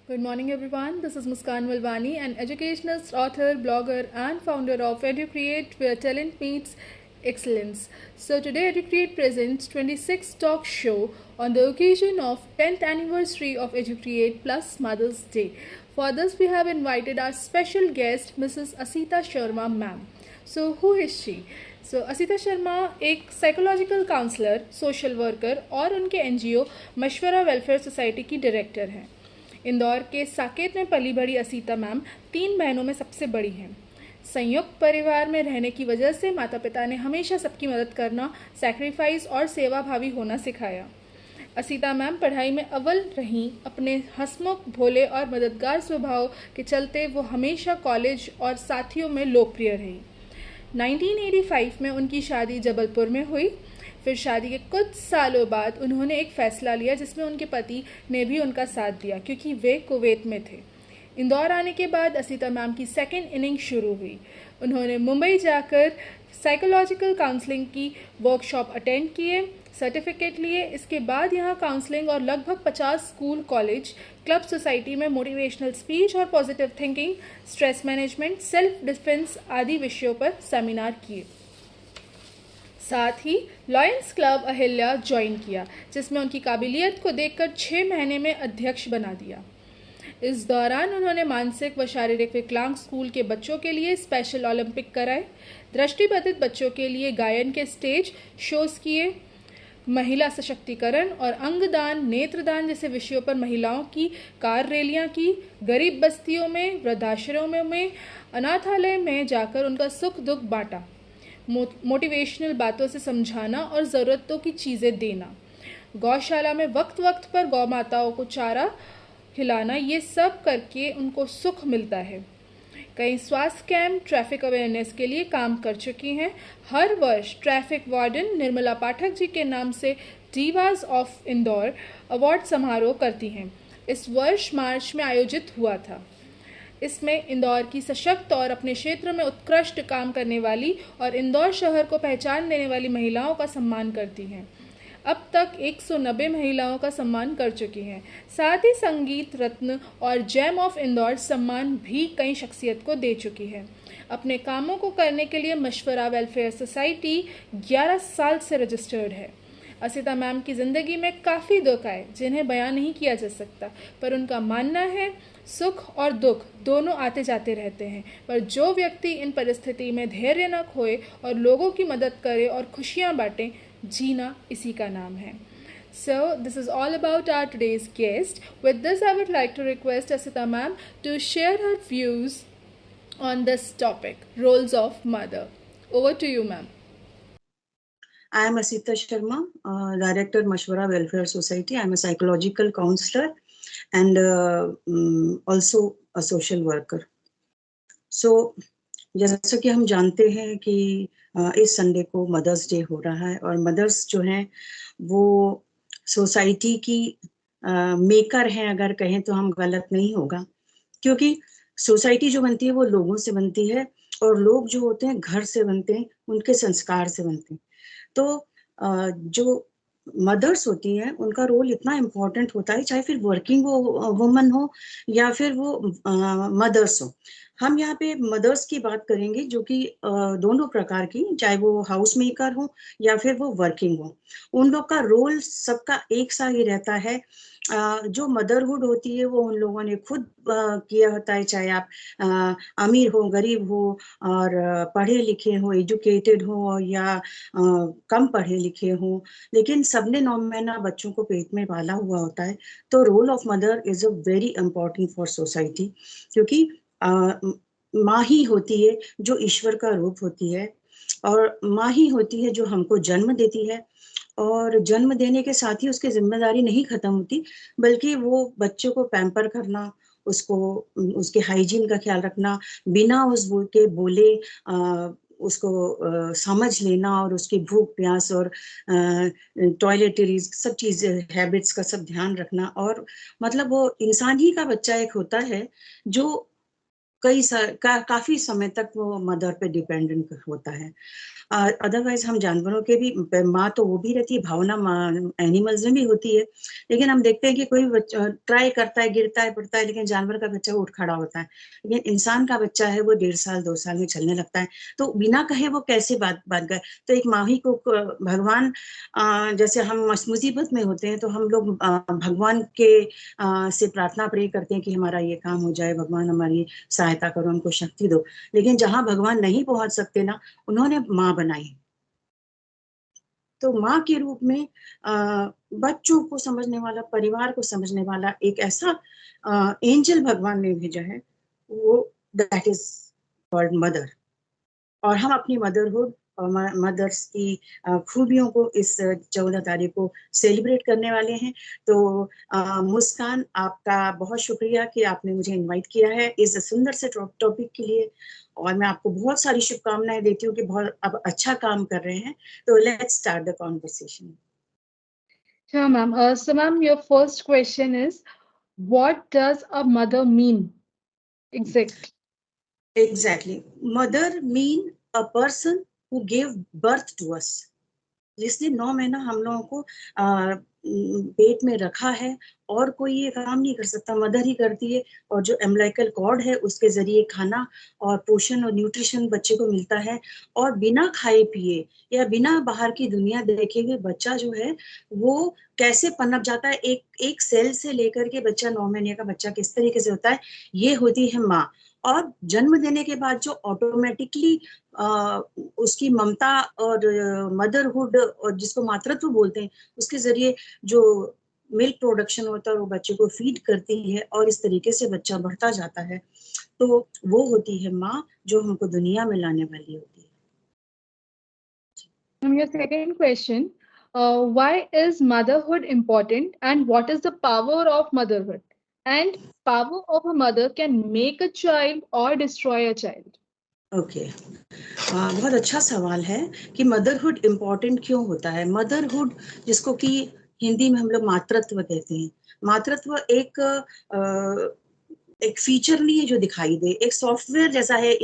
Good morning, everyone. This is Muskan Walwani, an educationist, author, blogger, and founder of EduCreate, where talent meets excellence. So today, EduCreate presents 26th talk show on the occasion of 10th anniversary of EduCreate plus Mother's Day. For this, we have invited our special guest, Mrs. Asita Sharma, ma'am. So who is she? सो असीता शर्मा एक psychological counsellor, social worker और उनके NGO मशवरा welfare society की director हैं। इंदौर के साकेत में पली बड़ी असीता मैम 3 बहनों में सबसे बड़ी हैं। संयुक्त परिवार में रहने की वजह से माता पिता ने हमेशा सबकी मदद करना, सैक्रिफाइस और सेवाभावी होना सिखाया। असीता मैम पढ़ाई में अव्वल रहीं। अपने हंसमुख, भोले और मददगार स्वभाव के चलते वो हमेशा कॉलेज और साथियों में लोकप्रिय रही। 1985 में उनकी शादी जबलपुर में हुई। फिर शादी के कुछ सालों बाद उन्होंने एक फ़ैसला लिया जिसमें उनके पति ने भी उनका साथ दिया, क्योंकि वे कुवैत में थे। इंदौर आने के बाद असीता मैम की सेकेंड इनिंग शुरू हुई। उन्होंने मुंबई जाकर साइकोलॉजिकल काउंसलिंग की वर्कशॉप अटेंड किए, सर्टिफिकेट लिए। इसके बाद यहाँ काउंसलिंग और लगभग 50 स्कूल, कॉलेज, क्लब, सोसाइटी में मोटिवेशनल स्पीच और positive thinking, stress management, self defence आदि विषयों पर सेमिनार किए। साथ ही लॉयंस क्लब अहिल्या ज्वाइन किया, जिसमें उनकी काबिलियत को देखकर 6 महीने में अध्यक्ष बना दिया। इस दौरान उन्होंने मानसिक व शारीरिक विकलांग स्कूल के बच्चों के लिए स्पेशल ओलंपिक कराए, दृष्टिबाधित बच्चों के लिए गायन के स्टेज शोज किए, महिला सशक्तिकरण और अंगदान, नेत्रदान जैसे विषयों पर महिलाओं की कार रैलियां की, गरीब बस्तियों में, वृद्धाश्रमों में, अनाथालय में जाकर उनका सुख दुख बांटा, मोटिवेशनल बातों से समझाना और ज़रूरतों की चीज़ें देना, गौशाला में वक्त वक्त पर गौ माताओं को चारा खिलाना, ये सब करके उनको सुख मिलता है। कई स्वास्थ्य कैंप, ट्रैफिक अवेयरनेस के लिए काम कर चुकी हैं। हर वर्ष ट्रैफिक वार्डन निर्मला पाठक जी के नाम से डीवास ऑफ इंदौर अवार्ड समारोह करती हैं। इस वर्ष मार्च में आयोजित हुआ था। इसमें इंदौर की सशक्त और अपने क्षेत्र में उत्कृष्ट काम करने वाली और इंदौर शहर को पहचान देने वाली महिलाओं का सम्मान करती हैं। अब तक 190 महिलाओं का सम्मान कर चुकी हैं। साथ ही संगीत रत्न और जेम ऑफ इंदौर सम्मान भी कई शख्सियत को दे चुकी है। अपने कामों को करने के लिए मशवरा वेलफेयर सोसाइटी 11 साल से रजिस्टर्ड है। असीता मैम की ज़िंदगी में काफ़ी दुख आए जिन्हें बयान नहीं किया जा सकता, पर उनका मानना है सुख और दुख दोनों आते जाते रहते हैं, पर जो व्यक्ति इन परिस्थिति में धैर्य न खोए और लोगों की मदद करे और खुशियाँ बांटे, जीना इसी का नाम है। So this is all about our today's guest. With this, I would like to request Asita ma'am to share her views on this topic, roles of mother. Over to you, ma'am. I am Asita Sharma, Director, Mashwara Welfare Society. I am a psychological counselor and also a social worker. So, जैसा कि हम जानते हैं कि इस Sunday को mother's day हो रहा है और मदर्स जो हैं वो सोसाइटी की मेकर हैं, अगर कहें तो हम गलत नहीं होगा, क्योंकि सोसाइटी जो बनती है वो लोगों से बनती है और लोग जो होते हैं घर से बनते हैं, उनके संस्कार से बनते हैं। तो जो मदर्स होती हैं उनका रोल इतना इम्पोर्टेंट होता है, चाहे फिर वर्किंग वुमन हो या फिर वो मदर्स हो। हम यहाँ पे मदर्स की बात करेंगे जो कि दोनों प्रकार की, चाहे वो हाउस मेकर हो या फिर वो वर्किंग हो, उन लोग का रोल सबका एक सा ही रहता है। जो मदरहुड होती है वो उन लोगों ने खुद किया होता है, चाहे आप अमीर हो, गरीब हो और पढ़े लिखे हो, एजुकेटेड हो या कम पढ़े लिखे हो, लेकिन सबने 9 महीना बच्चों को पेट में पाला हुआ होता है। तो role of mother is a very important for society, क्योंकि माँ ही होती है जो ईश्वर का रूप होती है और माँ ही होती है जो हमको जन्म देती है। और जन्म देने के साथ ही उसकी जिम्मेदारी नहीं खत्म होती, बल्कि वो बच्चों को पैम्पर करना, उसको उसके हाइजीन का ख्याल रखना, बिना उस के बोले उसको समझ लेना और उसकी भूख प्यास और टॉयलेटरीज सब चीज़ें, हैबिट्स का सब ध्यान रखना। और मतलब वो इंसान ही का बच्चा एक होता है जो काफ़ी समय तक वो मदर पे डिपेंडेंट होता है। अदरवाइज हम जानवरों के भी, माँ तो वो भी रहती है, भावना एनिमल्स में भी होती है, लेकिन हम देखते हैं कि कोई बच्चा ट्राई करता है, गिरता है, पड़ता है, लेकिन जानवर का बच्चा उठ खड़ा होता है। लेकिन इंसान का बच्चा है वो 1.5 साल 2 साल में चलने लगता है, तो बिना कहे वो कैसे बात गए। तो एक माही को भगवान, जैसे हम मुसीबत में होते हैं तो हम लोग भगवान के से प्रार्थना प्रे करते हैं कि हमारा ये काम हो जाए, भगवान हमारी सहायता करो, उनको शक्ति दो। लेकिन जहां भगवान नहीं पहुंच सकते ना, उन्होंने माँ बनाई। तो माँ के रूप में बच्चों को समझने वाला, परिवार को समझने वाला एक ऐसा एंजल भगवान ने भेजा है, वो दैट इज कॉल्ड मदर। और हम अपनी मदरहुड और मदर्स की खूबियों को इस 14 तारीख को सेलिब्रेट करने वाले हैं। तो मुस्कान, आपका बहुत शुक्रिया कि आपने मुझे इनवाइट किया है इस सुंदर से टॉपिक के लिए, और मैं आपको बहुत सारी शुभकामनाएं देती हूँ कि बहुत अब अच्छा काम कर रहे हैं। तो let's start the conversation. Sure, ma'am. So, ma'am, your first question is, what does a mother mean? Exact. Exactly. Mother mean a person who gave birth to us. जिसने 9 महीना हम लोगों को पेट में रखा है, और कोई ये काम नहीं कर सकता, मदर ही करती है। और जो एम्बिलिकल कॉर्ड है उसके जरिए खाना और पोषण और न्यूट्रिशन बच्चे को मिलता है। और बिना खाए पिए या बिना बाहर की दुनिया देखे हुए बच्चा जो है वो कैसे पनप जाता है, एक सेल से लेकर के बच्चा 9 महीने का बच्चा किस तरीके से होता है, ये होती है माँ। और जन्म देने के बाद जो ऑटोमेटिकली उसकी ममता और मदरहुड, और जिसको मातृत्व बोलते हैं, उसके जरिए जो मिल्क प्रोडक्शन होता है वो बच्चे को फीड करती है, और इस तरीके से बच्चा बढ़ता जाता है। तो वो होती है माँ, जो हमको दुनिया में लाने वाली होती है। Your second question, why is motherhood important and what is the power of motherhood? And power of a mother can make a child or destroy a child. Okay, बहुत अच्छा सवाल है कि मदरहुड इम्पोर्टेंट क्यों होता है। मदरहुड, जिसको कि हिंदी में हम लोग मातृत्व कहते हैं। मातृत्व एक फीचर नहीं है जो दिखाई दे, एक सॉफ्टवेयर जैसा है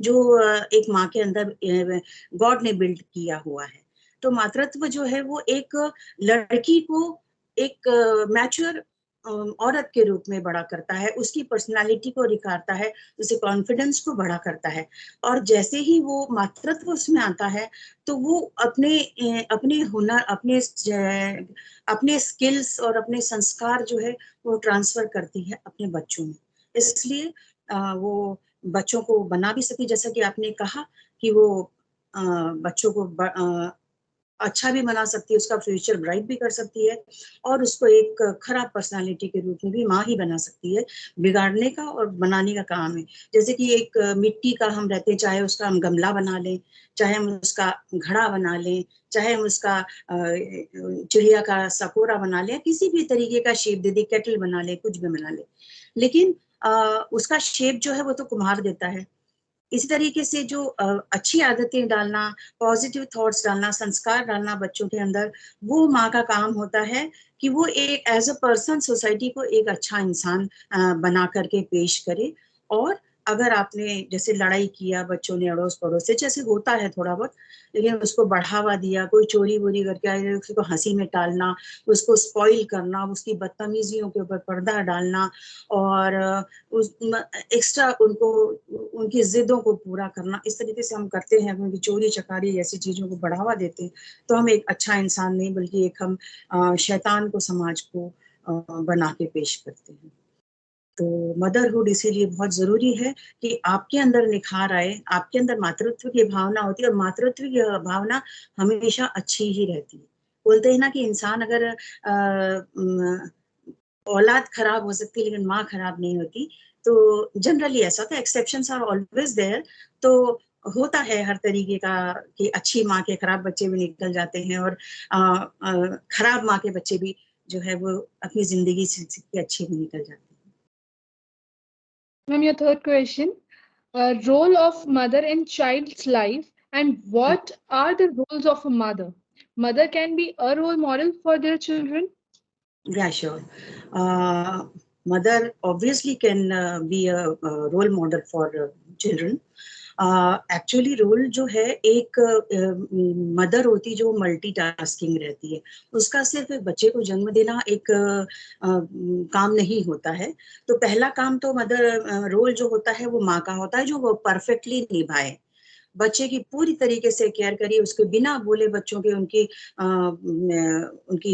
जो एक माँ के अंदर गॉड ने बिल्ड किया हुआ है। तो मातृत्व जो है वो एक लड़की को एक मैच्योर औरत के रूप में बड़ा करता है, उसकी पर्सनालिटी को निखारता है, उसे कॉन्फिडेंस को बड़ा करता है। और जैसे ही वो मातृत्व उसमें आता है तो वो अपने हुनर, अपने स्किल्स और अपने संस्कार जो है वो ट्रांसफर करती है अपने बच्चों में। इसलिए वो बच्चों को बना भी सकी, जैसा कि आपने कहा कि वो बच्चों को अच्छा भी बना सकती है, उसका फ्यूचर ब्राइट भी कर सकती है, और उसको एक खराब पर्सनालिटी के रूप में भी माँ ही बना सकती है। बिगाड़ने का और बनाने का काम है। जैसे कि एक मिट्टी का हम रहते हैं, चाहे उसका हम गमला बना लें, चाहे हम उसका घड़ा बना लें, चाहे हम उसका चिड़िया का सकोरा बना लें, किसी भी तरीके का शेप दे दे, केटल बना ले, कुछ भी बना ले, लेकिन उसका शेप जो है वो तो कुम्हार देता है। इसी तरीके से जो अच्छी आदतें डालना, पॉजिटिव थॉट्स डालना, संस्कार डालना बच्चों के अंदर, वो माँ का काम होता है कि वो एक एज अ पर्सन सोसाइटी को एक अच्छा इंसान बना करके पेश करे। और अगर आपने जैसे लड़ाई किया बच्चों ने अड़ोस पड़ोस से, जैसे होता है थोड़ा बहुत, लेकिन उसको बढ़ावा दिया, कोई चोरी वोरी करके आए उसको हंसी में टालना, उसको स्पॉइल करना, उसकी बदतमीजियों के ऊपर पर्दा डालना, और उस एक्स्ट्रा उनको उनकी जिद्दों को पूरा करना, इस तरीके से हम करते हैं, उनकी चोरी चकारी ऐसी चीजों को बढ़ावा देते हैं, तो हम एक अच्छा इंसान नहीं बल्कि एक हम शैतान को, समाज को बना के पेश करते हैं। तो मदरहुड इसीलिए बहुत जरूरी है कि आपके अंदर निखार आए, आपके अंदर मातृत्व की भावना होती है, और मातृत्व की भावना हमेशा अच्छी ही रहती है। बोलते हैं ना कि इंसान अगर औलाद खराब हो सकती है लेकिन माँ खराब नहीं होती। तो जनरली ऐसा होता है, एक्सेप्शंस आर ऑलवेज देयर। तो होता है हर तरीके का कि अच्छी माँ के खराब बच्चे भी निकल जाते हैं, और खराब माँ के बच्चे भी जो है वो अपनी जिंदगी से अच्छे भी निकल जाते हैं। Ma'am, your third question, role of mother in child's life and what are the roles of a mother? Mother can be a role model for their children. Yeah, sure. Mother obviously can be a role model for children. Actually role जो है, एक mother होती जो multitasking रहती है, उसका सिर्फ एक बच्चे को जन्म देना एक काम नहीं होता है। तो पहला काम तो मदर रोल जो होता है वो माँ का होता है, जो वो परफेक्टली निभाए, बच्चे की पूरी तरीके से केयर करिए, उसके बिना बोले बच्चों के उनकी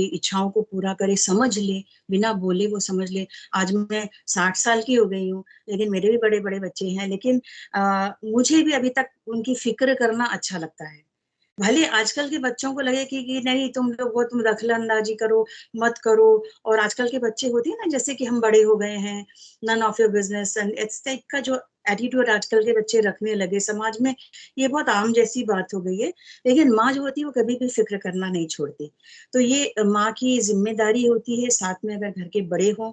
इच्छाओं को पूरा करे, समझ ले, बिना बोले वो समझ ले। आज मैं 60 साल की हो गई हूँ, लेकिन मेरे भी बड़े बड़े बच्चे हैं, लेकिन मुझे भी अभी तक उनकी फिक्र करना अच्छा लगता है। भले आजकल के बच्चों को लगे कि नहीं तुम लोग वो तुम दखलंदाजी करो, मत करो, और आजकल के बच्चे होते हैं ना जैसे कि हम बड़े हो गए हैं, none of your business, and it's type का जो एटीट्यूड आजकल के बच्चे रखने लगे समाज में, ये बहुत आम जैसी बात हो गई है। लेकिन माँ जो होती है वो कभी भी फिक्र करना नहीं छोड़ती। तो ये माँ की जिम्मेदारी होती है, साथ में अगर घर के बड़े हों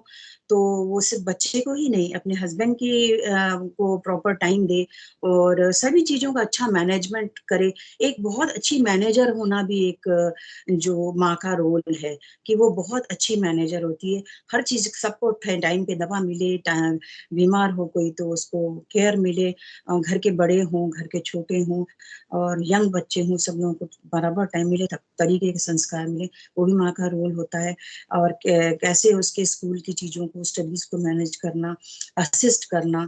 तो वो सिर्फ बच्चे को ही नहीं, अपने हस्बैंड की को प्रॉपर टाइम दे और सभी चीजों का अच्छा मैनेजमेंट करे। एक बहुत अच्छी मैनेजर होना भी एक जो माँ का रोल है, कि वो बहुत अच्छी मैनेजर होती है। हर चीज सबको टाइम पे दवा मिले, बीमार हो कोई तो उसको केयर मिले, घर के बड़े हों, घर के छोटे हों और यंग बच्चे हों, सब लोगों को बराबर टाइम मिले, तब तरीके के संस्कार मिले, वो भी माँ का रोल होता है। और कैसे उसके स्कूल की चीजों को, स्टडीज को मैनेज करना, असिस्ट करना,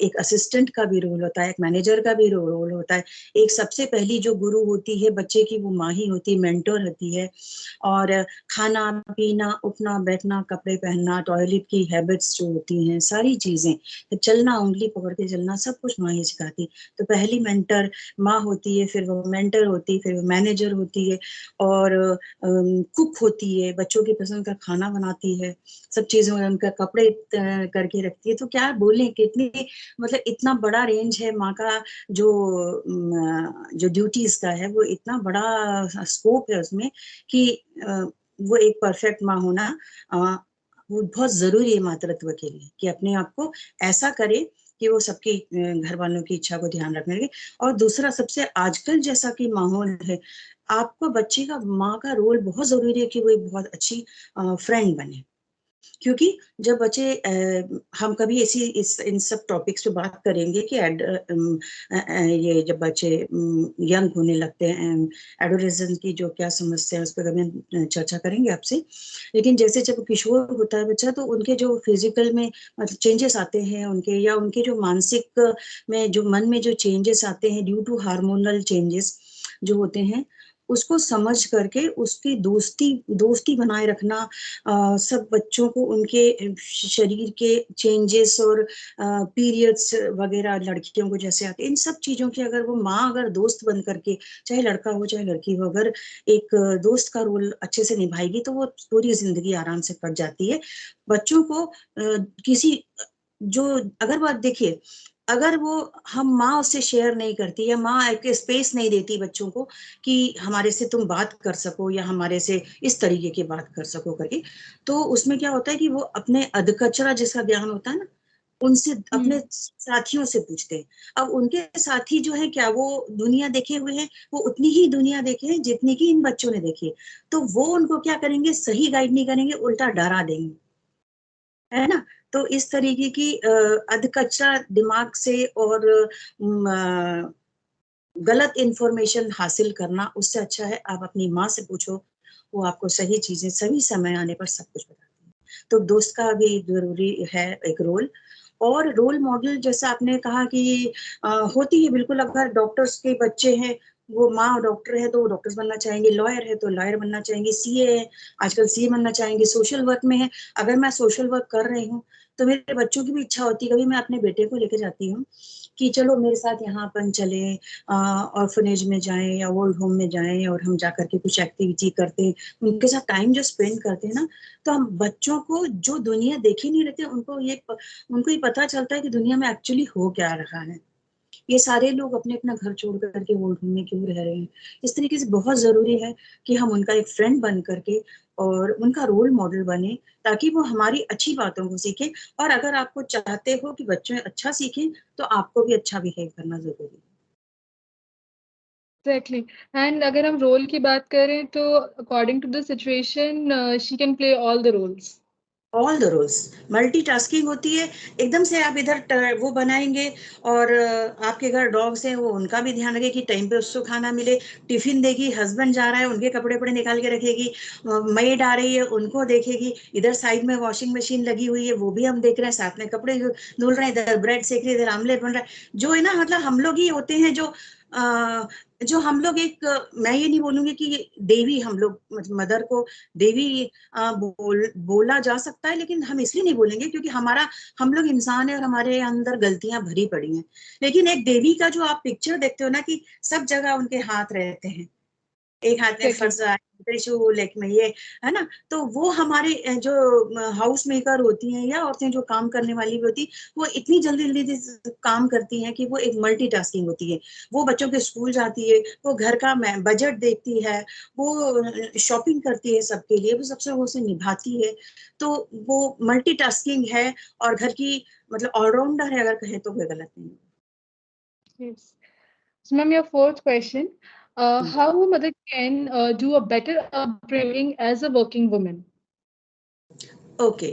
एक असिस्टेंट का भी रोल होता है, एक मैनेजर का भी रोल होता है। एक सबसे पहली जो गुरु होती है बच्चे की वो माँ ही होती है, मेंटर होती है। और खाना पीना, उठना बैठना, कपड़े पहनना, टॉयलेट की हैबिट्स जो होती हैं, सारी चीजें, चलना, उंगली पकड़ के चलना, सब कुछ माँ ही सिखाती। तो पहली मेंटर माँ होती है, फिर वो मेंटर होती है, फिर वो मैनेजर होती है, और कुक होती है, बच्चों की पसंद का खाना बनाती है, सब चीजों में उनका कपड़े करके रखती है। तो क्या बोले, कितनी मतलब इतना बड़ा रेंज है माँ का, जो ड्यूटीज का है वो इतना बड़ा स्कोप है उसमें, कि वो एक परफेक्ट माँ होना वो बहुत जरूरी है मातृत्व के लिए, कि अपने आप को ऐसा करे कि वो सबकी घर वालों की इच्छा को ध्यान रखने लगे। और दूसरा, सबसे आजकल जैसा कि माहौल है, आपको बच्चे का माँ का रोल बहुत जरूरी है कि वो एक बहुत अच्छी फ्रेंड बने। क्योंकि जब बच्चे हम कभी इन सब टॉपिक्स पे बात करेंगे कि ये जब बच्चे यंग होने लगते हैं, एडोलेसेंस की जो क्या समस्या है उस पर कभी हम चर्चा करेंगे आपसे। लेकिन जैसे जब किशोर होता है बच्चा, तो उनके जो फिजिकल में मतलब चेंजेस आते हैं उनके, या उनके जो मानसिक में जो मन में जो चेंजेस आते हैं ड्यू टू हार्मोनल चेंजेस जो होते हैं, उसको समझ करके उसकी दोस्ती दोस्ती बनाए रखना, सब बच्चों को उनके शरीर के चेंजेस और पीरियड्स वगैरह लड़कियों को जैसे आते हैं, इन सब चीजों की अगर वो माँ अगर दोस्त बन करके, चाहे लड़का हो चाहे लड़की हो, अगर एक दोस्त का रोल अच्छे से निभाएगी तो वो पूरी जिंदगी आराम से कट जाती है। बच्चों को किसी जो अगर बात देखिए, अगर वो हम माँ उससे शेयर नहीं करती, या माँ एक स्पेस नहीं देती बच्चों को कि हमारे से तुम बात कर सको या हमारे से इस तरीके की बात कर सको करके, तो उसमें क्या होता है कि वो अपने अधकचरा जिसका ज्ञान होता है ना, उनसे अपने साथियों से पूछते हैं। अब उनके साथी जो है, क्या वो दुनिया देखे हुए हैं? वो उतनी ही दुनिया देखे हैं जितनी की इन बच्चों ने देखी है। तो वो उनको क्या करेंगे, सही गाइड नहीं करेंगे, उल्टा डरा देंगे, है ना? तो इस तरीके की अधकचरा दिमाग से और गलत इंफॉर्मेशन हासिल करना, उससे अच्छा है आप अपनी माँ से पूछो, वो आपको सही चीजें सही समय आने पर सब कुछ बताती है। तो दोस्त का भी जरूरी है एक रोल। और रोल मॉडल जैसा आपने कहा कि होती है बिल्कुल, अगर डॉक्टर्स के बच्चे हैं, वो माँ डॉक्टर है तो वो डॉक्टर बनना चाहेंगे, लॉयर है तो लॉयर बनना चाहेंगे, सीए है आजकल सीए बनना चाहेंगे, सोशल वर्क में है, अगर मैं सोशल वर्क कर रही हूँ तो मेरे बच्चों की भी इच्छा होती है, कभी मैं अपने बेटे को लेके जाती हूँ कि चलो मेरे साथ यहाँ अपन चले, ऑर्फनेज में जाएं या ओल्ड होम में जाएं, और हम जाकर के कुछ एक्टिविटी करते हैं, उनके साथ टाइम जो स्पेंड करते हैं ना, तो हम बच्चों को जो दुनिया देखे नहीं रहते, उनको ये पता चलता है कि दुनिया में एक्चुअली हो क्या रहा है। ये सारे लोग अपने अपना घर छोड़ करके ओल्ड होम में क्यों रह रहे हैं? इस तरीके से बहुत जरूरी है कि हम उनका एक फ्रेंड बन करके और उनका रोल मॉडल बने, ताकि वो हमारी अच्छी बातों को सीखे। और अगर आपको चाहते हो कि बच्चे अच्छा सीखें, तो आपको भी अच्छा बिहेव करना जरूरी है। एग्जैक्टली। एंड अगर हम रोल की बात करें तो according to the situation she can play all the roles. All the roles. Multitasking होती है, एकदम से आप इधर वो बनाएंगे और आपके घर डॉग्स हैं, वो उनका भी ध्यान रखे कि टाइम पे उसको खाना मिले, टिफिन देगी, हस्बैंड जा रहा है उनके कपड़े वपड़े निकाल के रखेगी, मेड आ रही है उनको देखेगी, इधर साइड में वॉशिंग मशीन लगी हुई है वो भी हम देख रहे हैं, साथ में कपड़े धुल रहे हैं, इधर ब्रेड सेक रहे, इधर आमलेट बन रहा है। जो है ना, मतलब हम लोग ही होते हैं जो हम लोग एक, मैं ये नहीं बोलूंगी कि देवी, हम लोग मदर को देवी बोला जा सकता है, लेकिन हम इसलिए नहीं बोलेंगे क्योंकि हम लोग इंसान है और हमारे अंदर गलतियां भरी पड़ी हैं। लेकिन एक देवी का जो आप पिक्चर देखते हो ना, कि सब जगह उनके हाथ रहते हैं, एक हाथ में फर्ज त्रिशूल, एक में ये, है ना। तो वो हमारे जो हाउस मेकर होती हैं या औरतें जो काम करने वाली भी होती, वो इतनी जल्दी जल्दी काम करती हैं कि वो एक मल्टीटास्किंग होती है। वो बच्चों के स्कूल जाती है, वो घर का बजट देखती है, वो शॉपिंग करती है सबके लिए, वो सबसे वो से निभाती है। तो वो मल्टीटास्किंग है और घर की मतलब ऑलराउंडर है, अगर कहें तो कोई गलत नहीं है। Yes. So, ma'am, your fourth question. How a mother can do a better upbringing as a working woman? Okay,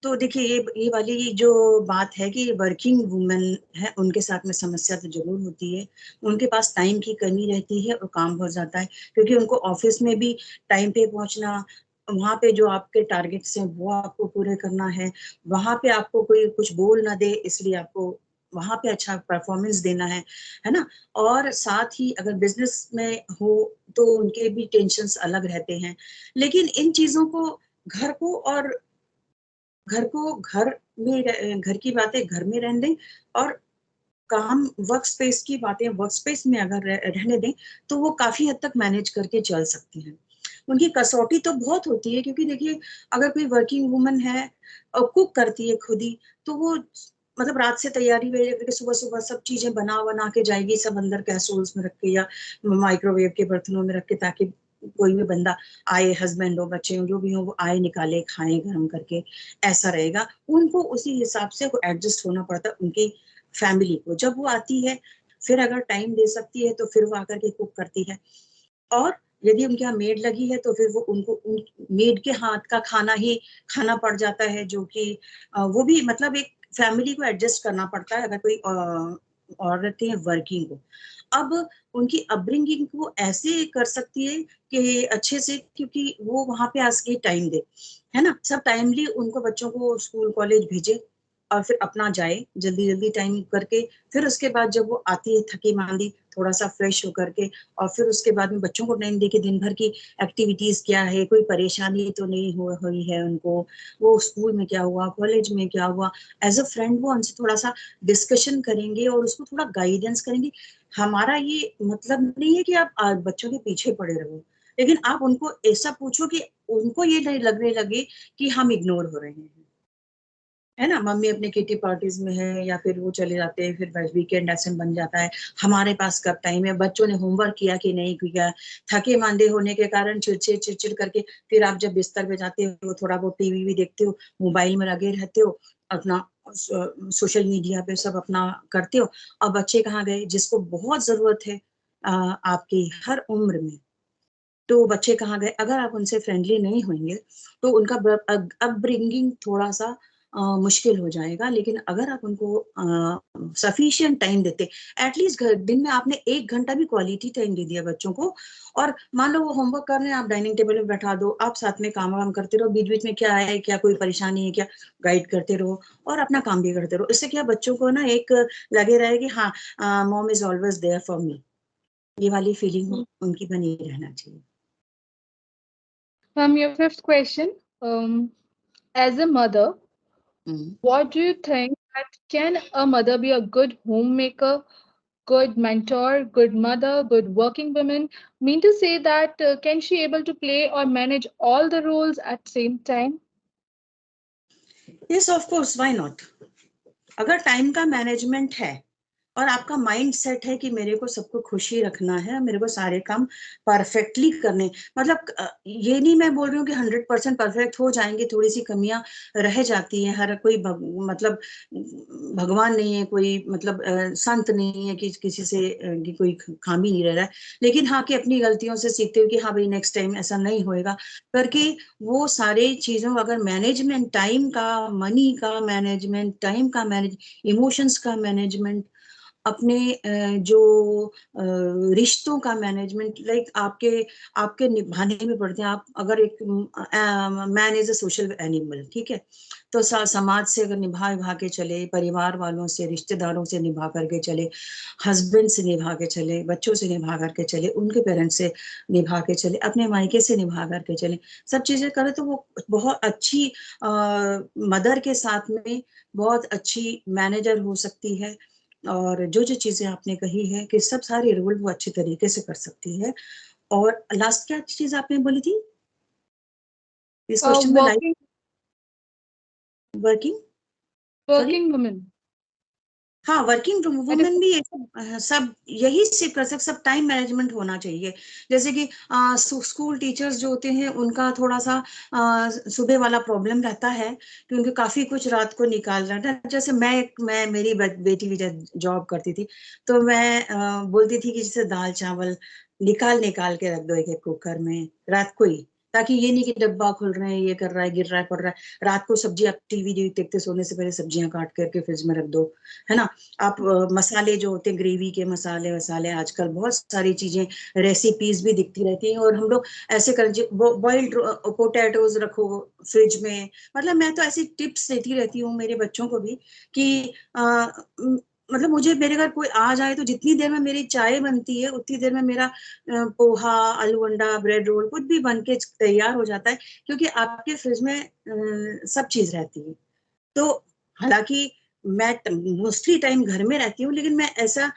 तो देखिए ये वाली जो बात है कि वर्किंग वुमेन है, उनके साथ में समस्या तो जरूर होती है। उनके पास टाइम की कमी रहती है और काम हो जाता है, क्योंकि उनको ऑफिस में भी टाइम पे पहुंचना, वहां पे जो आपके टारगेट्स हैं वो आपको पूरे करना है, वहां पे आपको कोई कुछ बोल ना दे इसलिए आपको वहां पे अच्छा परफॉर्मेंस देना है ना। और साथ ही अगर बिजनेस में हो तो उनके भी टेंशन्स अलग रहते हैं। लेकिन इन चीजों को, घर को और घर की बातें घर में रहने दें, और काम वर्क स्पेस की बातें वर्क स्पेस में अगर रहने दें, तो वो काफी हद तक मैनेज करके चल सकती हैं। उनकी कसौटी तो बहुत होती है, क्योंकि देखिए अगर कोई वर्किंग वुमन है और कुक करती है खुद ही, तो वो मतलब रात से तैयारी में करके सुबह सुबह सब चीजें बना के जाएगी, सब अंदर कैसरोल्स में रख के या माइक्रोवेव के बर्तनों में रख के, ताकि कोई भी बंदा आए, हस्बैंड हो, बच्चे हो, जो भी हो, वो आए, निकाले, खाएं गर्म करके, ऐसा रहेगा। उनको उसी हिसाब से वो एडजस्ट होना पड़ता है उनकी फैमिली को। जब वो आती है फिर अगर टाइम दे सकती है तो फिर वो आकर के कुक करती है, और यदि उनके यहाँ मेड लगी है तो फिर वो उनको उन मेड के हाथ का खाना ही खाना पड़ जाता है, जो कि वो भी मतलब एक फैमिली को एडजस्ट करना पड़ता है अगर कोई औरतें वर्किंग हो। अब उनकी अपब्रिंगिंग को ऐसे कर सकती है कि अच्छे से, क्योंकि वो वहां पे आज के टाइम दे, है ना, सब टाइमली उनको बच्चों को स्कूल कॉलेज भेजे और फिर अपना जाए जल्दी जल्दी टाइम करके। फिर उसके बाद जब वो आती है थकी मांदी, थोड़ा सा फ्रेश होकर के, और फिर उसके बाद में बच्चों को टाइम दे के दिन भर की एक्टिविटीज क्या है, कोई परेशानी तो नहीं हुई है उनको, वो स्कूल में क्या हुआ, कॉलेज में क्या हुआ, एज अ फ्रेंड वो उनसे थोड़ा सा डिस्कशन करेंगे और उसको थोड़ा गाइडेंस करेंगे। हमारा ये मतलब नहीं है कि आप बच्चों के पीछे पड़े रहो, लेकिन आप उनको ऐसा पूछो कि उनको ये नहीं लगने लगे कि हम इग्नोर हो रहे हैं, है ना। मम्मी अपने किटी पार्टीज में है या फिर वो चले जाते हैं, फिर वीकेंड ऐसे बन जाता है, हमारे पास कब टाइम है, बच्चों ने होमवर्क किया कि नहीं किया, थके मांदे होने के कारण चिड़चिड़ करके फिर आप जब बिस्तर पे जाते हो, थोड़ा बहुत टीवी भी देखते हो, मोबाइल में लगे रहते हो, अपना सोशल मीडिया पे सब अपना करते हो। और बच्चे कहाँ गए, जिसको बहुत जरूरत है आपकी हर उम्र में, तो बच्चे कहाँ गए। अगर आप उनसे फ्रेंडली नहीं होंगे तो उनका अपब्रिंगिंग थोड़ा सा मुश्किल हो जाएगा। लेकिन अगर आप उनको सफिशिएंट टाइम देते, एटलीस्ट दिन में आपने 1 घंटा भी क्वालिटी टाइम दे दिया बच्चों को, और मान लो वो होमवर्क कर रहे हैं, आप डाइनिंग टेबल में बैठा दो, आप साथ में काम वाम करते रहो, बीच बीच में क्या है, क्या कोई परेशानी है क्या, गाइड करते रहो और अपना काम भी करते रहो। इससे क्या बच्चों को ना एक लगे रहे कि हाँ, mom is always there for me, ये वाली फीलिंग उनकी बनी रहना चाहिए। Your fifth question. As a mother, what do you think that can a mother be a good homemaker, good mentor, good mother, good working woman? Mean to say that can she able to play or manage all the roles at same time? Yes, of course, why not? अगर time का management है और आपका mind set है कि मेरे को सबको खुशी रखना है, मेरे को सारे काम परफेक्टली करने, मतलब ये नहीं मैं बोल रही हूँ कि 100% परफेक्ट हो जाएंगे, थोड़ी सी कमियां रह जाती हैं। हर कोई मतलब भगवान नहीं है कोई, मतलब संत नहीं है कि किसी से कि कोई खामी नहीं रह रहा है। लेकिन हाँ, कि अपनी गलतियों से सीखते हो कि हाँ भाई नेक्स्ट टाइम ऐसा नहीं होएगा करके, वो सारे चीजों अगर मैनेजमेंट, टाइम का, मनी का मैनेजमेंट, टाइम का मैनेज, इमोशंस का मैनेजमेंट, अपने जो रिश्तों का मैनेजमेंट, लाइक आपके आपके निभाने में पड़ते हैं। आप अगर एक man is a social animal, ठीक है, तो समाज से अगर निभा के चले, परिवार वालों से, रिश्तेदारों से निभा करके चले, हस्बैंड से निभा के चले, बच्चों से निभा करके चले, उनके पेरेंट्स से निभा के चले, अपने मायके से निभा करके चले, सब चीजें करे, तो वो बहुत अच्छी मदर के साथ में बहुत अच्छी मैनेजर हो सकती है। और जो जो चीजें आपने कही है कि सब सारे रोल वो अच्छे तरीके से कर सकती है। और लास्ट क्या चीज आपने बोली थी इस क्वेश्चन में? Life working working, sorry, working women. हाँ, वर्किंग वुमेन भी ये सब सब यही से कर सकते, सब टाइम मैनेजमेंट होना चाहिए। जैसे कि स्कूल टीचर्स जो होते हैं उनका थोड़ा सा सुबह वाला प्रॉब्लम रहता है कि उनके काफी कुछ रात को निकाल रहा था। जैसे मैं मेरी बेटी भी जॉब करती थी, तो मैं बोलती थी कि जैसे दाल चावल निकाल निकाल के रख दो एक एक कुकर में रात को ही, ताकि ये नहीं कि डब्बा खुल रहे हैं, ये कर रहा है, गिर रहा है, पड़ रहा है। रात को सब्जी आप टीवी देखते सोने से पहले सब्जियां काट करके फ्रिज में रख दो, है ना। आप मसाले जो होते हैं, ग्रेवी के मसाले वसाले, आजकल बहुत सारी चीजें, रेसिपीज भी दिखती रहती हैं। और हम लोग ऐसे कर, बॉइल्ड पोटैटोज रखो फ्रिज में। मतलब मैं तो ऐसी टिप्स देती रहती हूँ मेरे बच्चों को भी कि मतलब मुझे, मेरे घर कोई आ जाए तो जितनी देर में मेरी चाय बनती है उतनी देर में मेरा पोहा, आलू अंडा, ब्रेड रोल कुछ भी बन के तैयार हो जाता है, क्योंकि आपके फ्रिज में सब चीज रहती है। तो हालांकि मैं मोस्टली टाइम घर में रहती हूँ, लेकिन मैं ऐसा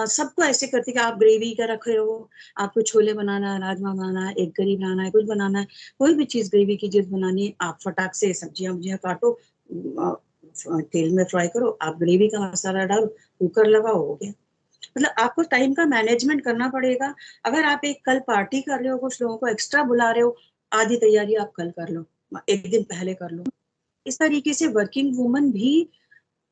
सबको ऐसे करती कि आप ग्रेवी का रखे हो, आपको छोले बनाना है, राजमा बनाना है, एग करी बनाना है, कुछ बनाना है, कोई भी चीज ग्रेवी की चीज बनानी है, आप फटाक से सब्जियां वब्जियां काटो, तेल में फ्राई करो, आप ग्रेवी का मसाला डालो, कुकर लगाओ, हो गया। मतलब आपको टाइम का मैनेजमेंट करना पड़ेगा। अगर आप एक कल पार्टी कर रहे हो, कुछ लोगों को एक्स्ट्रा बुला रहे हो, आधी तैयारी आप कल कर लो, एक दिन पहले कर लो। इस तरीके से वर्किंग वुमन भी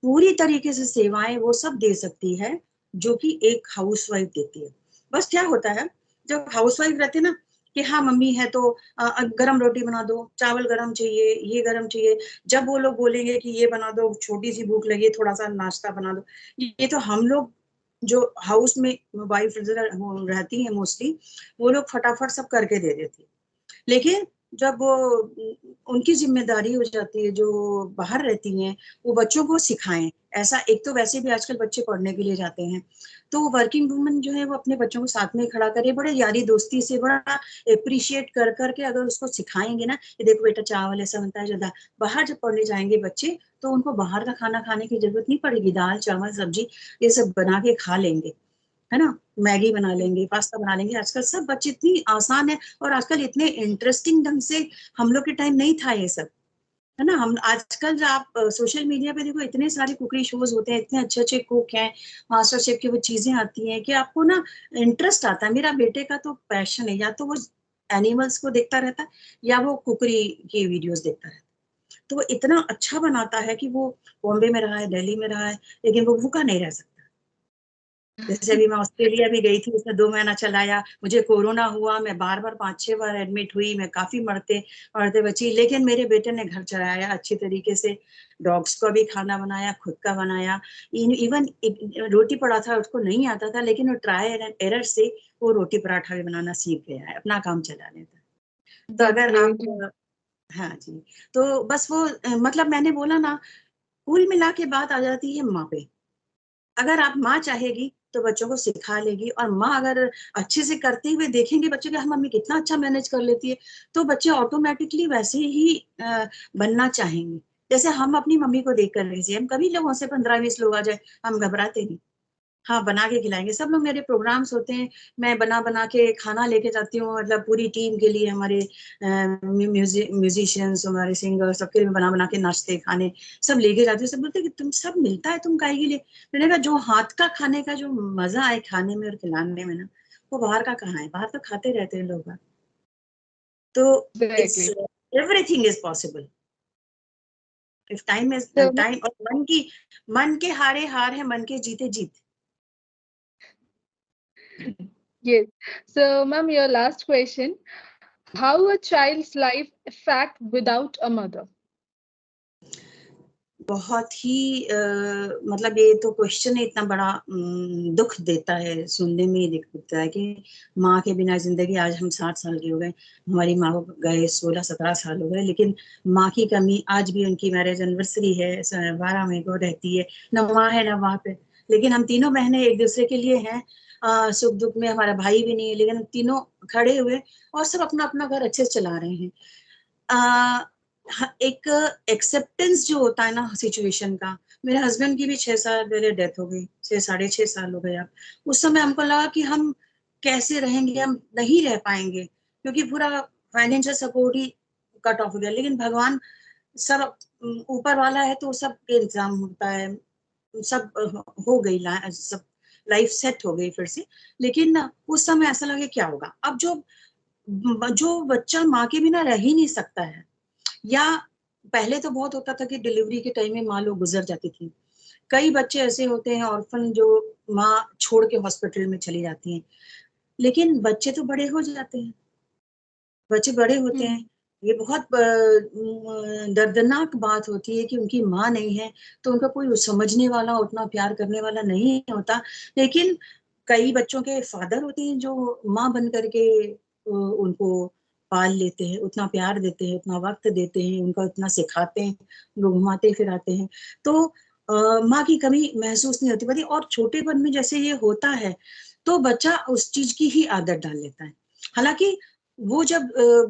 पूरी तरीके से सेवाएं वो सब दे सकती है जो कि एक हाउसवाइफ देती है। बस क्या होता है, जब हाउसवाइफ रहते हैं ना, कि हाँ मम्मी है तो गरम रोटी बना दो, चावल गरम चाहिए, ये गरम चाहिए। जब वो लोग बोलेंगे कि ये बना दो, छोटी सी भूख लगी, थोड़ा सा नाश्ता बना दो, ये तो हम लोग जो हाउस में वाइफ रहती है मोस्टली, वो लोग फटाफट सब करके दे देती है। लेकिन जब वो उनकी जिम्मेदारी हो जाती है, जो बाहर रहती हैं, वो बच्चों को सिखाएं। ऐसा एक तो वैसे भी आजकल बच्चे पढ़ने के लिए जाते हैं, तो वर्किंग वुमन जो है वो अपने बच्चों को साथ में खड़ा करे, बड़े यारी दोस्ती से, बड़ा अप्रिशिएट कर करके अगर उसको सिखाएंगे ना कि देखो बेटा चावल ऐसा बनता है, जो बाहर जब पढ़ने जाएंगे बच्चे, तो उनको बाहर का खाना खाने की जरूरत नहीं पड़ेगी। दाल चावल सब्जी ये सब बना के खा लेंगे, है ना। मैगी बना लेंगे, पास्ता बना लेंगे, आजकल सब बच्चे, इतनी आसान है। और आजकल इतने इंटरेस्टिंग ढंग से, हम लोग के टाइम नहीं था ये सब, है ना। हम आजकल जो आप सोशल मीडिया पे देखो, इतने सारे कुकिंग शोज होते हैं, इतने अच्छे अच्छे कुक हैं, मास्टर शेफ की वो चीजें आती हैं कि आपको ना इंटरेस्ट आता है। मेरा बेटे का तो पैशन है, या तो वो एनिमल्स को देखता रहता है, या वो कुकरी की वीडियोस देखता रहता है। तो वो इतना अच्छा बनाता है कि वो बॉम्बे में रहा है, दिल्ली में रहा है, लेकिन वो भूखा नहीं रह सकता। जैसे अभी मैं ऑस्ट्रेलिया भी गई थी, उसने 2 महीना चलाया, मुझे कोरोना हुआ, मैं बार बार 5-6 बार एडमिट हुई, मैं काफी मरते मरते बची, लेकिन मेरे बेटे ने घर चलाया अच्छी तरीके से। डॉग्स का भी खाना बनाया, खुद का बनाया। इवन रोटी पराठा उसको नहीं आता था, लेकिन वो ट्राई एंड एरर से वो रोटी पराठा भी बनाना सीख गया है, अपना काम चला लेता है। तो दैट्स अगर ग्रेट। आप, हाँ जी, तो बस वो मतलब मैंने बोला ना, कुल मिला के बात आ जाती है माँ पे। अगर आप माँ चाहेगी तो बच्चों को सिखा लेगी, और माँ अगर अच्छे से करते हुए देखेंगे बच्चे कि हाँ मम्मी कितना अच्छा मैनेज कर लेती है, तो बच्चे ऑटोमेटिकली वैसे ही बनना चाहेंगे। जैसे हम अपनी मम्मी को देख कर रहे हैं, हम कभी लोगों से 15-20 लोग आ जाए, हम घबराते नहीं, हाँ, बना के खिलाएंगे। सब लोग, मेरे प्रोग्राम्स होते हैं, मैं बना बना के खाना लेके जाती हूँ, मतलब पूरी टीम के लिए, हमारे म्यूजिशियंस, हमारे सिंगर, सबके लिए बना बना के नाश्ते खाने सब लेके जाती हूँ। सब बोलते हैं कि तुम सब मिलता है, तुम काहे के लिए। मैंने कहा जो हाथ का खाने का जो मजा आए खाने में और खिलाने में ना, वो बाहर का कहाँ है। बाहर तो खाते रहते हैं लोग। तो it's, Exactly. Everything is possible if time is So, time. और मन के हारे हार है, मन के जीते जीत। yes. So, ma'am, your last question. How a child's life affect without a mother? बहुत ही मतलब ये तो क्वेश्चन इतना बड़ा दुख देता है, सुनने में ही दुख देता है कि माँ के बिना जिंदगी, आज हम 60 साल के हो गए, हमारी माँ को गए 16-17 साल हो गए, लेकिन माँ की कमी आज भी, उनकी मैरिज एनिवर्सरी है 12 मई को रहती है, न माँ है न वहाँ पे। लेकिन हम तीनों बहनें एक दूसरे के लिए हैं, सुख दुख में। हमारा भाई भी नहीं है, लेकिन हम तीनों खड़े हुए और सब अपना अपना घर अच्छे से चला रहे हैं। एक एक्सेप्टेंस जो होता है ना सिचुएशन का। मेरे हस्बैंड की भी 6 साल पहले डेथ हो गई, 6 साढ़े 6 साल हो गए। अब उस समय हमको लगा कि हम कैसे रहेंगे, हम नहीं रह पाएंगे, क्योंकि पूरा फाइनेंशियल सपोर्ट ही कट ऑफ हो गया। लेकिन भगवान सब ऊपर वाला है, तो सब के इंतजाम होता है। सब हो गई, सब लाइफ सेट हो गई फिर से। लेकिन उस समय ऐसा लगे क्या होगा अब, जो जो बच्चा माँ के बिना रह ही नहीं सकता है। या पहले तो बहुत होता था कि डिलीवरी के टाइम में माँ लोग गुजर जाती थी। कई बच्चे ऐसे होते हैं ऑर्फन, जो माँ छोड़ के हॉस्पिटल में चली जाती हैं। लेकिन बच्चे तो बड़े हो जाते हैं, बच्चे बड़े होते हैं। Hmm. ये बहुत दर्दनाक बात होती है कि उनकी माँ नहीं है, तो उनका कोई समझने वाला, उतना प्यार करने वाला नहीं होता। लेकिन कई बच्चों के फादर होते हैं जो माँ बन करके उनको पाल लेते हैं, उतना प्यार देते हैं, उतना वक्त देते हैं, उनका उतना सिखाते हैं, उनको घुमाते फिराते हैं। तो माँ की कमी महसूस नहीं होती। बड़ी और छोटेपन में जैसे ये होता है, तो बच्चा उस चीज की ही आदत डाल लेता है। हालांकि वो जब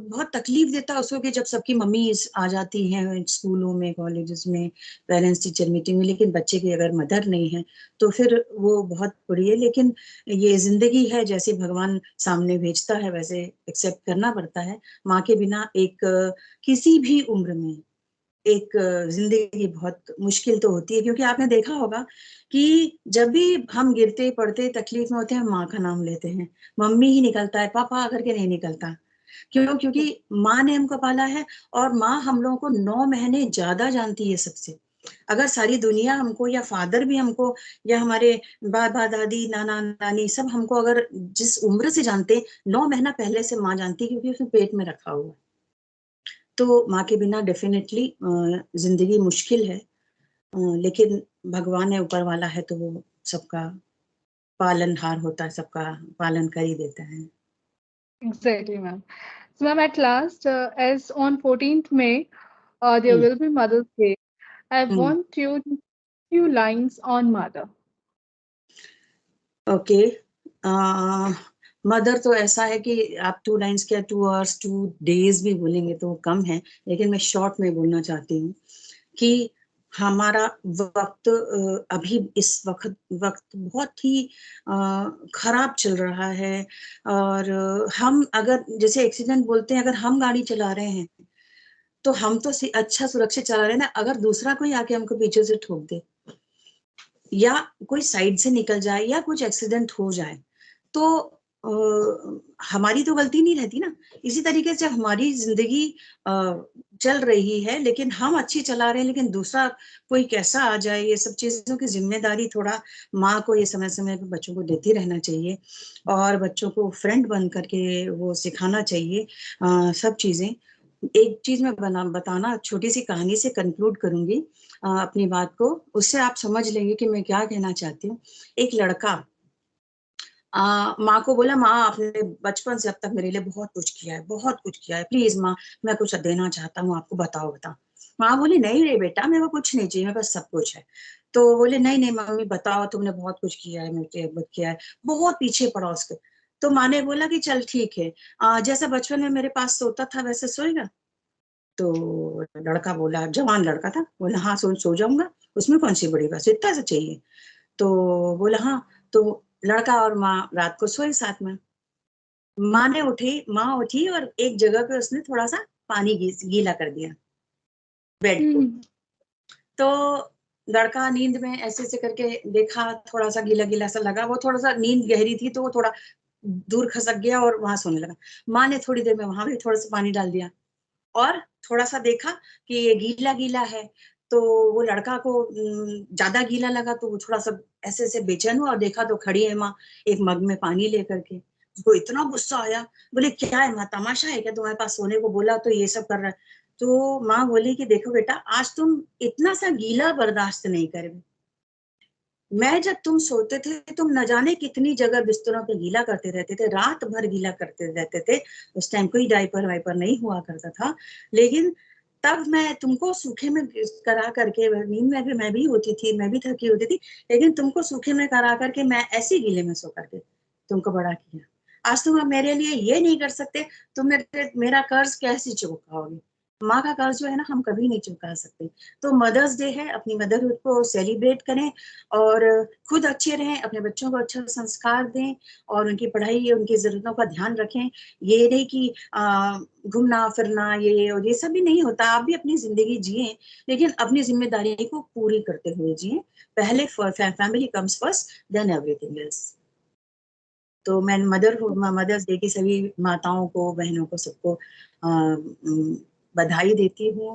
बहुत तकलीफ देता है उसको कि जब सबकी मम्मी आ जाती हैं स्कूलों में, कॉलेजेस में, पेरेंट्स टीचर मीटिंग में, लेकिन बच्चे की अगर मदर नहीं है तो फिर वो बहुत बुरी है। लेकिन ये जिंदगी है, जैसे भगवान सामने भेजता है वैसे एक्सेप्ट करना पड़ता है। माँ के बिना एक किसी भी उम्र में एक जिंदगी बहुत मुश्किल तो होती है, क्योंकि आपने देखा होगा कि जब भी हम गिरते पड़ते तकलीफ में होते हैं, माँ का नाम लेते हैं, मम्मी ही निकलता है, पापा करके नहीं निकलता। क्यों? क्योंकि माँ ने हमको पाला है, और माँ हम लोगों को 9 महीने ज्यादा जानती है सबसे। अगर सारी दुनिया हमको, या फादर भी हमको, या हमारे बाबा दादी नाना नानी सब हमको अगर जिस उम्र से जानते, 9 महीना पहले से माँ जानती, क्योंकि उसने पेट में रखा हुआ। तो माँ के बिना डेफिनेटली जिंदगी मुश्किल है। लेकिन भगवान है, ऊपर वाला है, तो वो सबका पालनहार होता है, सबका पालन कर ही देता है। Exactly, ma'am. So, ma'am, at last, as on 14th May, there hmm, will be Mother's Day. I hmm, want you to few lines on mother. Okay. Mother तो ऐसा है कि आप 2 लाइन्स क्या, 2 आवर्स 2 डेज भी बोलेंगे तो कम है। लेकिन मैं शॉर्ट में बोलना चाहती हूँ कि हमारा वक्त अभी इस वक्त वक्त बहुत ही खराब चल रहा है। और हम अगर जैसे एक्सीडेंट बोलते हैं, अगर हम गाड़ी चला रहे हैं तो हम तो अच्छा सुरक्षित चला रहे हैं ना। अगर दूसरा कोई आके हमको पीछे से ठोक दे, या कोई साइड से निकल जाए, या कुछ एक्सीडेंट हो जाए, तो हमारी तो गलती नहीं रहती ना। इसी तरीके से हमारी जिंदगी चल रही है, लेकिन हम अच्छी चला रहे हैं, लेकिन दूसरा कोई कैसा आ जाए, ये सब चीजों की जिम्मेदारी थोड़ा माँ को ये समय समय पर बच्चों को देते रहना चाहिए, और बच्चों को फ्रेंड बन करके वो सिखाना चाहिए सब चीजें। एक चीज मैं बताना, छोटी सी कहानी से कंक्लूड करूंगी अपनी बात को, उससे आप समझ लेंगे कि मैं क्या कहना चाहती हूँ। एक लड़का माँ को बोला, माँ आपने बचपन से अब तक मेरे लिए बहुत कुछ किया है, बहुत कुछ किया है, प्लीज माँ मैं कुछ देना चाहता हूँ आपको, बताओ बताओ। माँ बोली, नहीं रे बेटा, मेरे को कुछ नहीं चाहिए, मेरे पास सब कुछ है। तो बोले, नहीं नहीं मम्मी बताओ, तुमने बहुत कुछ किया है, मेरे बहुत किया है। बहुत पीछे पड़ा उसके। तो माँ ने बोला कि चल ठीक है, जैसा बचपन में मेरे पास सोता था वैसे सोएगा। तो लड़का बोला, जवान लड़का था, बोला हाँ सो जाऊंगा, उसमें कौन सी बड़ी बात, इतना सा चाहिए। तो बोला हाँ। तो लड़का और माँ रात को सोए साथ में। माँ उठी और एक जगह पे उसने थोड़ा सा पानी गीला कर दिया बेड को। तो लड़का नींद में ऐसे ऐसे करके देखा, थोड़ा सा गीला गीला सा लगा, वो थोड़ा सा नींद गहरी थी तो वो थोड़ा दूर खसक गया और वहां सोने लगा। माँ ने थोड़ी देर में वहां भी थोड़ा सा पानी डाल दिया और थोड़ा सा देखा कि ये गीला गीला है, तो वो लड़का को ज्यादा गीला लगा तो वो थोड़ा सा ऐसे ऐसे बेचैन हुआ और देखा तो खड़ी है माँ एक मग में पानी लेकर के। उसको इतना गुस्सा आया, बोले क्या है माँ, तमाशा है क्या, तुम्हारे पास सोने को बोला तो ये सब कर रहा है। तो माँ बोली कि देखो बेटा, आज तुम इतना सा गीला बर्दाश्त नहीं करोगे, मैं जब तुम सोते थे तुम न जाने कितनी जगह बिस्तरों पे गीला करते रहते थे, रात भर गीला करते रहते थे। उस टाइम कोई डायपर वाइपर नहीं हुआ करता था, लेकिन तब मैं तुमको सूखे में करा करके, नींद में भी मैं भी होती थी, मैं भी थकी होती थी, लेकिन तुमको सूखे में करा करके मैं ऐसी गीले में सो करके तुमको बड़ा किया। आज तुम मेरे लिए ये नहीं कर सकते, तुम मेरा कर्ज कैसे चुकाओगे। माँ का कर्ज जो है ना हम कभी नहीं चुका सकते। तो मदर्स डे है, अपनी मदरहुड को सेलिब्रेट करें और खुद अच्छे रहें, अपने बच्चों को अच्छा संस्कार दें और उनकी पढ़ाई, उनकी जरूरतों का ध्यान रखें। ये नहीं कि घूमना फिरना ये और ये सब भी नहीं होता, आप भी अपनी जिंदगी जिए, लेकिन अपनी जिम्मेदारी को पूरी करते हुए जिए। पहले family comes first, then everything else. तो मैं मदर्स डे की सभी माताओं को, बहनों को, सबको बधाई देती हूँ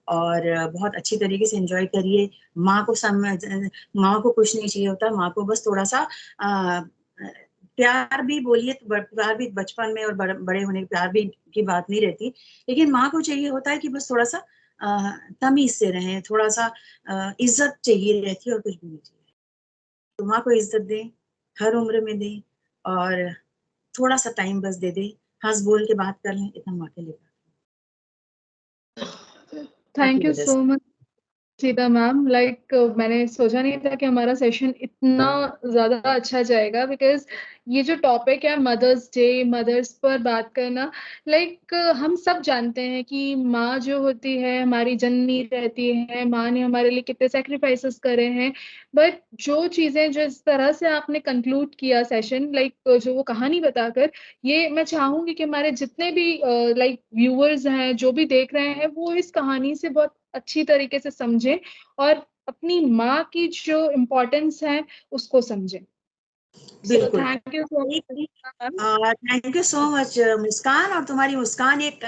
और बहुत अच्छी तरीके से एंजॉय करिए। माँ को कुछ नहीं चाहिए होता, माँ को बस थोड़ा सा प्यार भी बोलिए तो प्यार भी बचपन में और बड़े होने के प्यार भी की बात नहीं रहती, लेकिन माँ को चाहिए होता है कि बस थोड़ा सा तमीज से रहें, थोड़ा सा इज्जत चाहिए रहती है और कुछ भी नहीं चाहिए। तो माँ को इज्जत दें, हर उम्र में दें और थोड़ा सा टाइम बस दे दे, हंस बोल के बात कर लें, इतना माँ के लिए। Thank you so much Sita ma'am. मैंने सोचा नहीं था कि हमारा सेशन इतना ज़्यादा अच्छा जाएगा, बिकॉज ये जो टॉपिक है मदर्स डे, मदर्स पर बात करना, हम सब जानते हैं कि माँ जो होती है हमारी जननी रहती है, माँ ने हमारे लिए कितने सेक्रीफाइसेस करे हैं। बट जो चीज़ें जो इस तरह से आपने कंक्लूड किया सेशन, जो वो कहानी बताकर, ये मैं चाहूंगी कि हमारे जितने भी व्यूअर्स हैं, जो भी देख रहे हैं, वो इस कहानी से बहुत अच्छी तरीके से समझें और अपनी माँ की जो इम्पोर्टेंस है उसको समझें। बिल्कुल। Thank you so much. Thank you so much Muskaan, और तुम्हारी मुस्कान एक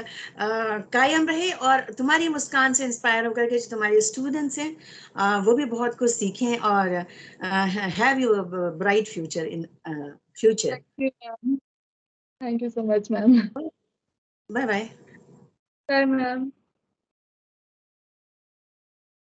कायम रहे और तुम्हारी मुस्कान से इंस्पायर होकर के जो तुम्हारे स्टूडेंट्स हैं वो भी बहुत कुछ सीखें और have you bright future in future. Thank you so much ma'am. Bye bye. Bye ma'am.